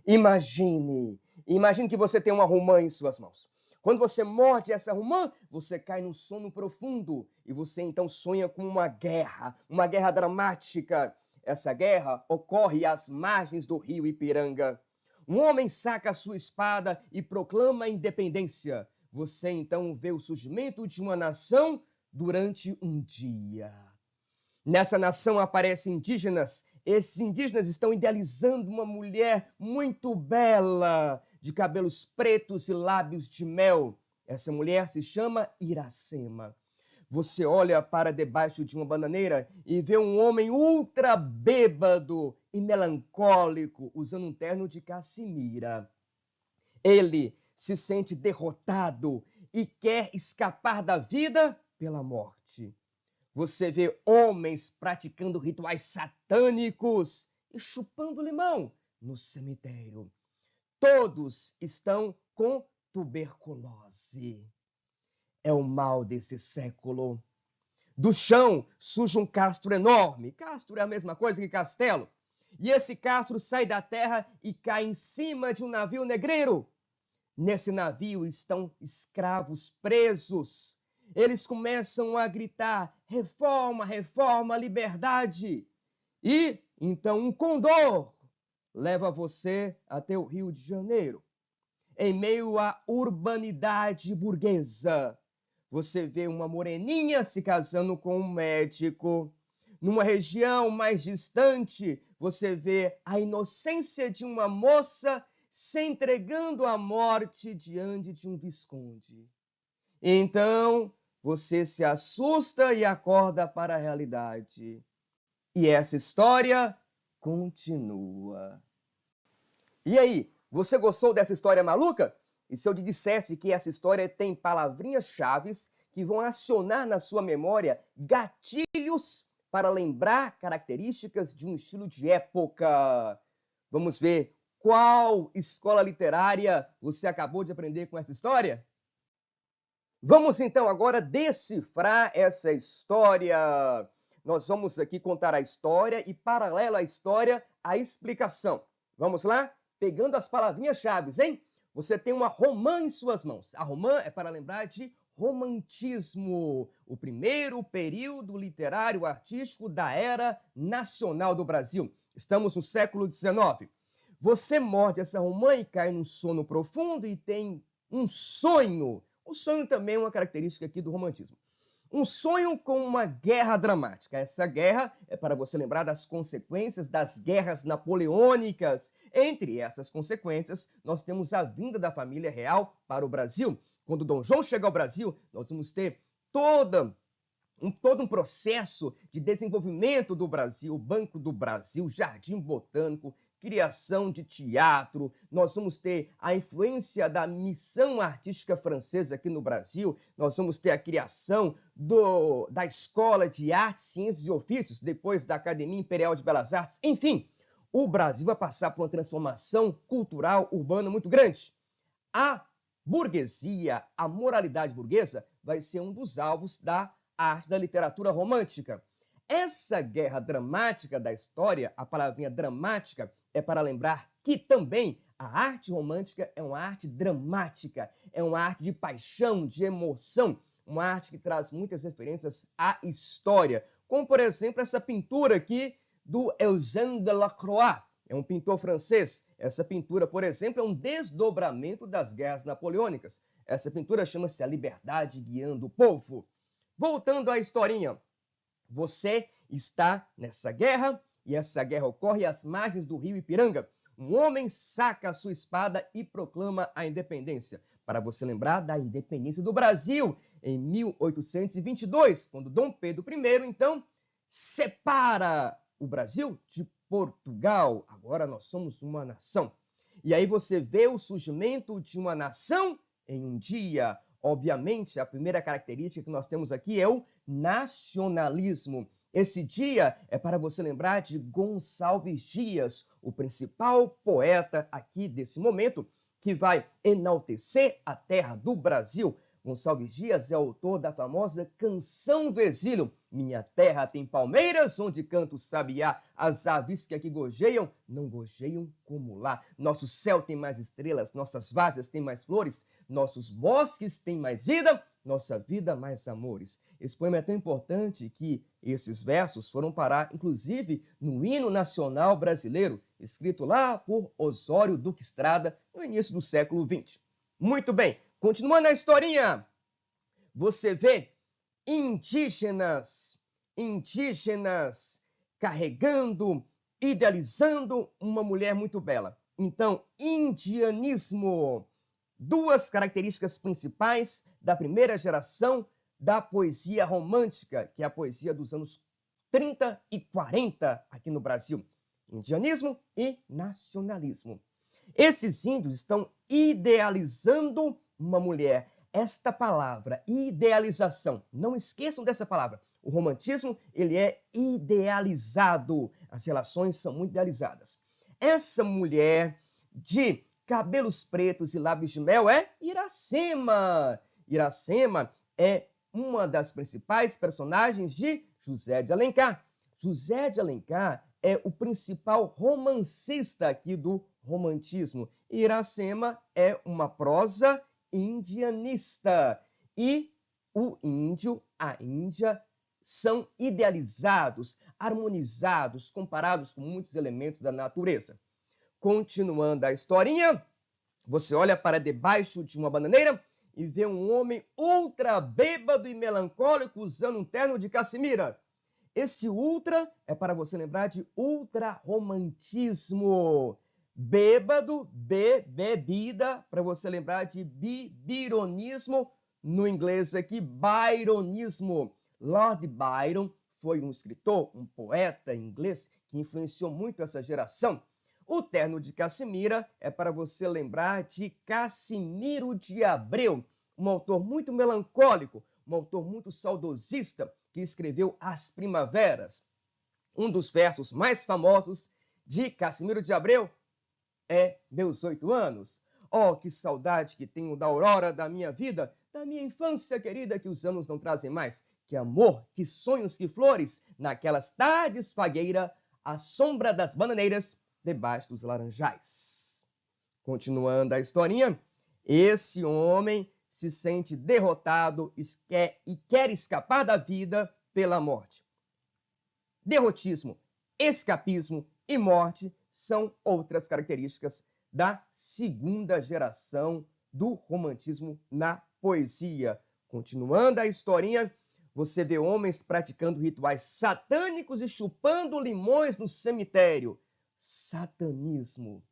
Imagine que você tem uma romã em suas mãos. Quando você morde essa romã, você cai num sono profundo e você então sonha com uma guerra dramática. Essa guerra ocorre às margens do rio Ipiranga. Um homem saca a sua espada e proclama a independência. Você então vê o surgimento de uma nação durante um dia. Nessa nação aparecem indígenas. Esses indígenas estão idealizando uma mulher muito bela, de cabelos pretos e lábios de mel. Essa mulher se chama Iracema. Você olha para debaixo de uma bananeira e vê um homem ultra bêbado e melancólico, usando um terno de caçemira. Ele se sente derrotado e quer escapar da vida pela morte. Você vê homens praticando rituais satânicos e chupando limão no cemitério. Todos estão com tuberculose. É o mal desse século. Do chão surge um castro enorme. Castro é a mesma coisa que castelo. E esse castro sai da terra e cai em cima de um navio negreiro. Nesse navio estão escravos presos. Eles começam a gritar: reforma, reforma, liberdade. E então um condor leva você até o Rio de Janeiro. Em meio à urbanidade burguesa, você vê uma moreninha se casando com um médico. Numa região mais distante, você vê a inocência de uma moça se entregando à morte diante de um visconde. Então, você se assusta e acorda para a realidade. E essa história continua. E aí, você gostou dessa história maluca? E se eu te dissesse que essa história tem palavrinhas-chave que vão acionar na sua memória gatilhos para lembrar características de um estilo de época? Vamos ver qual escola literária você acabou de aprender com essa história? Vamos então agora decifrar essa história. Nós vamos aqui contar a história e, paralela à história, a explicação. Vamos lá? Pegando as palavrinhas-chave, hein? Você tem uma romã em suas mãos. A romã é para lembrar de romantismo, o primeiro período literário artístico da era nacional do Brasil. Estamos no século XIX. Você morde essa romã e cai num sono profundo e tem um sonho. O sonho também é uma característica aqui do romantismo. Um sonho com uma guerra dramática. Essa guerra é para você lembrar das consequências das guerras napoleônicas. Entre essas consequências, nós temos a vinda da família real para o Brasil. Quando Dom João chega ao Brasil, nós vamos ter todo um processo de desenvolvimento do Brasil, Banco do Brasil, Jardim Botânico, criação de teatro, nós vamos ter a influência da missão artística francesa aqui no Brasil, nós vamos ter a criação da Escola de Artes, Ciências e Ofícios, depois da Academia Imperial de Belas Artes, enfim, o Brasil vai passar por uma transformação cultural urbana muito grande. A burguesia, a moralidade burguesa, vai ser um dos alvos da arte da literatura romântica. Essa guerra dramática da história, a palavrinha dramática, é para lembrar que também a arte romântica é uma arte dramática, é uma arte de paixão, de emoção, uma arte que traz muitas referências à história, como, por exemplo, essa pintura aqui do Eugène Delacroix, é um pintor francês. Essa pintura, por exemplo, é um desdobramento das guerras napoleônicas. Essa pintura chama-se A Liberdade Guiando o Povo. Voltando à historinha, você está nessa guerra e essa guerra ocorre às margens do rio Ipiranga. Um homem saca a sua espada e proclama a independência. Para você lembrar da independência do Brasil em 1822, quando Dom Pedro I, então, separa o Brasil de Portugal. Agora nós somos uma nação. E aí você vê o surgimento de uma nação em um dia. Obviamente, a primeira característica que nós temos aqui é o nacionalismo. Esse dia é para você lembrar de Gonçalves Dias, o principal poeta aqui desse momento, que vai enaltecer a terra do Brasil. Gonçalves Dias é autor da famosa Canção do Exílio. Minha terra tem palmeiras, onde canta o sabiá. As aves que aqui gojeiam, não gojeiam como lá. Nosso céu tem mais estrelas, nossas várzeas têm mais flores, nossos bosques têm mais vida, nossa vida mais amores. Esse poema é tão importante que esses versos foram parar, inclusive, no hino nacional brasileiro, escrito lá por Osório Duque Estrada, no início do século XX. Muito bem, continuando a historinha, você vê indígenas carregando, idealizando uma mulher muito bela. Então, indianismo, duas características principais da primeira geração da poesia romântica, que é a poesia dos anos 30 e 40 aqui no Brasil. Indianismo e nacionalismo. Esses índios estão idealizando uma mulher. Esta palavra, idealização, não esqueçam dessa palavra. O romantismo, ele é idealizado. As relações são muito idealizadas. Essa mulher de cabelos pretos e lábios de mel é Iracema. Iracema é uma das principais personagens de José de Alencar. José de Alencar é o principal romancista aqui do romantismo. Iracema é uma prosa indianista. E o índio, a Índia, são idealizados, harmonizados, comparados com muitos elementos da natureza. Continuando a historinha, você olha para debaixo de uma bananeira e vê um homem ultra bêbado e melancólico usando um terno de caçemira. Esse ultra é para você lembrar de ultra-romantismo. Bêbado, bebida, para você lembrar de bironismo, no inglês aqui, byronismo. Lord Byron foi um escritor, um poeta inglês que influenciou muito essa geração. O terno de caçemira é para você lembrar de Cassimiro de Abreu, um autor muito melancólico, um autor muito saudosista, que escreveu As Primaveras. Um dos versos mais famosos de Cassimiro de Abreu é Meus 8 anos. Oh, que saudade que tenho da aurora da minha vida, da minha infância querida que os anos não trazem mais. Que amor, que sonhos, que flores, naquelas tardes fagueira, à sombra das bananeiras, debaixo dos laranjais. Continuando a historinha, esse homem se sente derrotado e quer escapar da vida pela morte. Derrotismo, escapismo e morte são outras características da segunda geração do romantismo na poesia. Continuando a historinha, você vê homens praticando rituais satânicos e chupando limões no cemitério. Satanismo.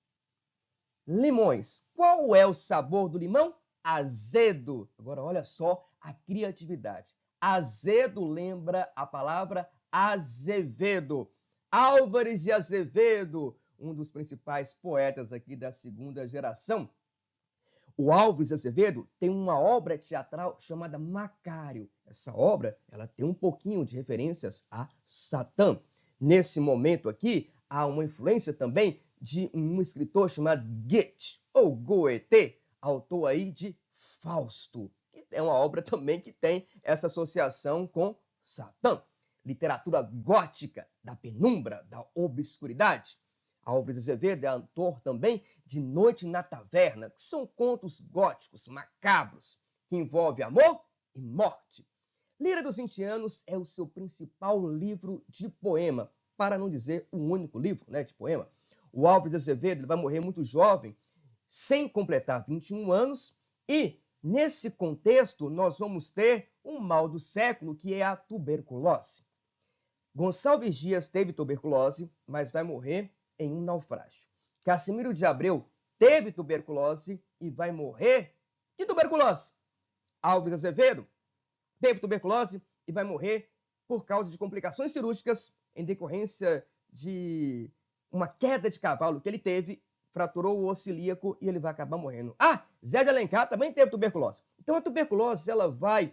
Limões. Qual é o sabor do limão? Azedo. Agora, olha só a criatividade. Azedo lembra a palavra Azevedo. Álvares de Azevedo, um dos principais poetas aqui da segunda geração. O Álvares de Azevedo tem uma obra teatral chamada Macário. Essa obra, ela tem um pouquinho de referências a Satã. Nesse momento aqui, há uma influência também de um escritor chamado Goethe, ou Goethe, autor aí de Fausto, que é uma obra também que tem essa associação com Satã. Literatura gótica, da penumbra, da obscuridade. Álvares de Azevedo é autor também de Noite na Taverna, que são contos góticos, macabros, que envolvem amor e morte. Lira dos 20 Anos é o seu principal livro de poema, para não dizer o único livro, de poema. O Álvares de Azevedo vai morrer muito jovem, sem completar 21 anos, e nesse contexto nós vamos ter um mal do século, que é a tuberculose. Gonçalves Dias teve tuberculose, mas vai morrer em um naufrágio. Cassimiro de Abreu teve tuberculose e vai morrer de tuberculose. Álvares de Azevedo teve tuberculose e vai morrer por causa de complicações cirúrgicas em decorrência de uma queda de cavalo que ele teve, fraturou o osso ilíaco e ele vai acabar morrendo. Ah, Zé de Alencar também teve tuberculose. Então a tuberculose ela vai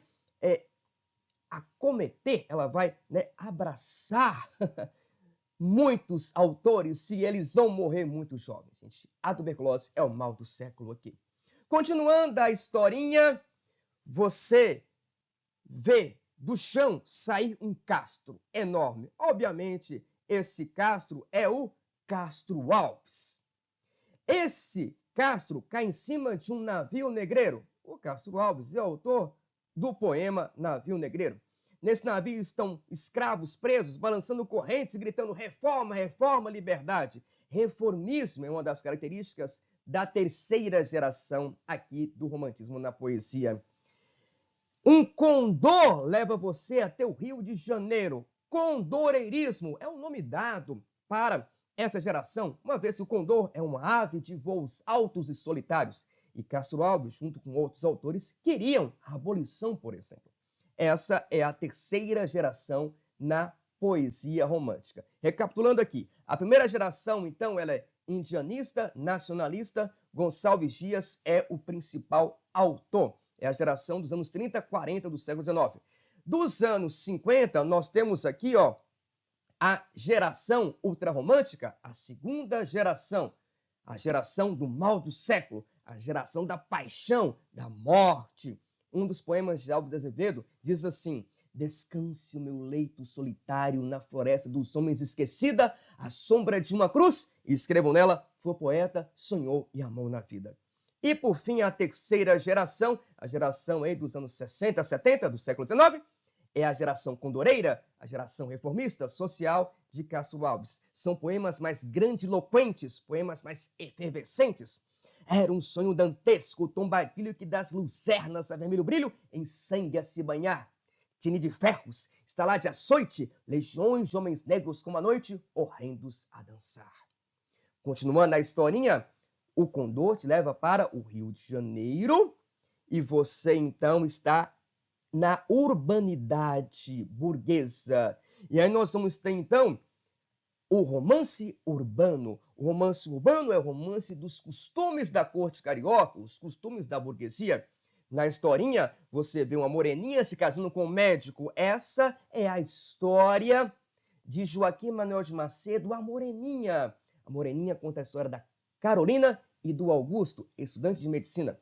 acometer, ela vai abraçar muitos autores e eles vão morrer muito jovens, gente. A tuberculose é o mal do século aqui. Continuando a historinha, você vê do chão sair um castro enorme. Obviamente, esse castro é o Castro Alves. Esse castro cai em cima de um navio negreiro. O Castro Alves é autor do poema Navio Negreiro. Nesse navio estão escravos presos, balançando correntes e gritando reforma, reforma, liberdade. Reformismo é uma das características da terceira geração aqui do romantismo na poesia. Um condor leva você até o Rio de Janeiro. Condoreirismo é o nome dado para essa geração, uma vez que o condor é uma ave de voos altos e solitários. E Castro Alves, junto com outros autores, queriam a abolição, por exemplo. Essa é a terceira geração na poesia romântica. Recapitulando aqui, a primeira geração, então, ela é indianista, nacionalista. Gonçalves Dias é o principal autor. É a geração dos anos 30, 40 do século XIX. Dos anos 50, nós temos aqui, a geração ultrarromântica, a segunda geração, a geração do mal do século, a geração da paixão, da morte. Um dos poemas de Alves de Azevedo diz assim: descanse o meu leito solitário na floresta dos homens esquecida, à sombra de uma cruz, e escrevam nela, foi poeta, sonhou e amou na vida. E por fim, a terceira geração, a geração aí dos anos 60, 70 do século XIX, é a geração condoreira, a geração reformista, social de Castro Alves. São poemas mais grandiloquentes, poemas mais efervescentes. Era um sonho dantesco, o tombadilho que das lucernas a vermelho brilho, em sangue a se banhar. Tine de ferros, estalar de açoite, legiões de homens negros como a noite, horrendos a dançar. Continuando a historinha, o condor te leva para o Rio de Janeiro e você então está na urbanidade burguesa. E aí nós vamos ter então o romance urbano. O romance urbano é o romance dos costumes da corte carioca, os costumes da burguesia. Na historinha, você vê uma moreninha se casando com um médico. Essa é a história de Joaquim Manuel de Macedo, a Moreninha. A Moreninha conta a história da Carolina e do Augusto, estudante de medicina.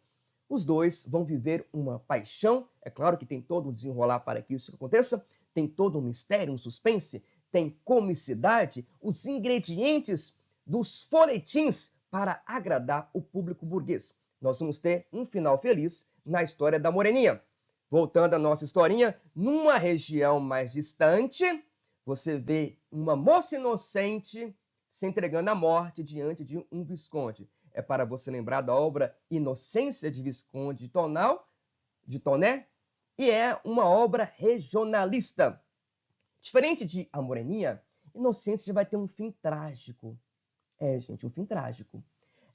Os dois vão viver uma paixão. É claro que tem todo um desenrolar para que isso aconteça. Tem todo um mistério, um suspense. Tem comicidade, os ingredientes dos folhetins para agradar o público burguês. Nós vamos ter um final feliz na história da Moreninha. Voltando à nossa historinha, numa região mais distante, você vê uma moça inocente se entregando à morte diante de um visconde. É para você lembrar da obra Inocência de Visconde de Toné, e é uma obra regionalista. Diferente de A Moreninha, Inocência já vai ter um fim trágico. É, gente, um fim trágico.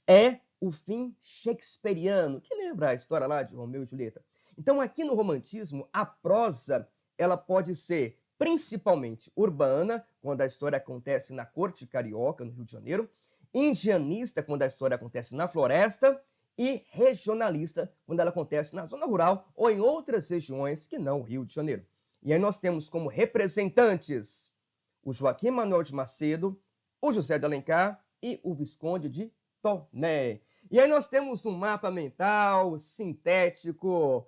É o fim shakespeariano, que lembra a história lá de Romeu e Julieta. Então, aqui no romantismo, a prosa ela pode ser principalmente urbana, quando a história acontece na corte carioca, no Rio de Janeiro, indianista, quando a história acontece na floresta, e regionalista, quando ela acontece na zona rural ou em outras regiões que não o Rio de Janeiro. E aí nós temos como representantes o Joaquim Manuel de Macedo, o José de Alencar e o Visconde de Toné. E aí nós temos um mapa mental, sintético,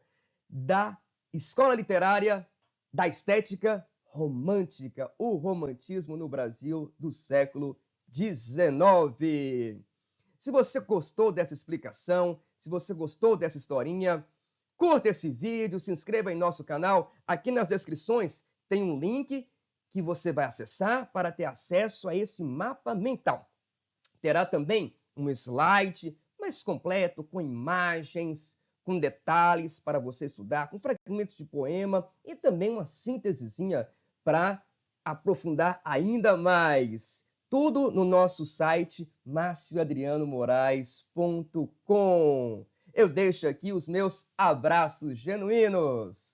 da escola literária, da estética romântica, o romantismo no Brasil do século XIX. Se você gostou dessa explicação, se você gostou dessa historinha, curta esse vídeo, se inscreva em nosso canal. Aqui nas descrições tem um link que você vai acessar para ter acesso a esse mapa mental. Terá também um slide mais completo, com imagens, com detalhes para você estudar, com fragmentos de poema e também uma síntesezinha para aprofundar ainda mais. Tudo no nosso site marcioadrianomorais.com. Eu deixo aqui os meus abraços genuínos.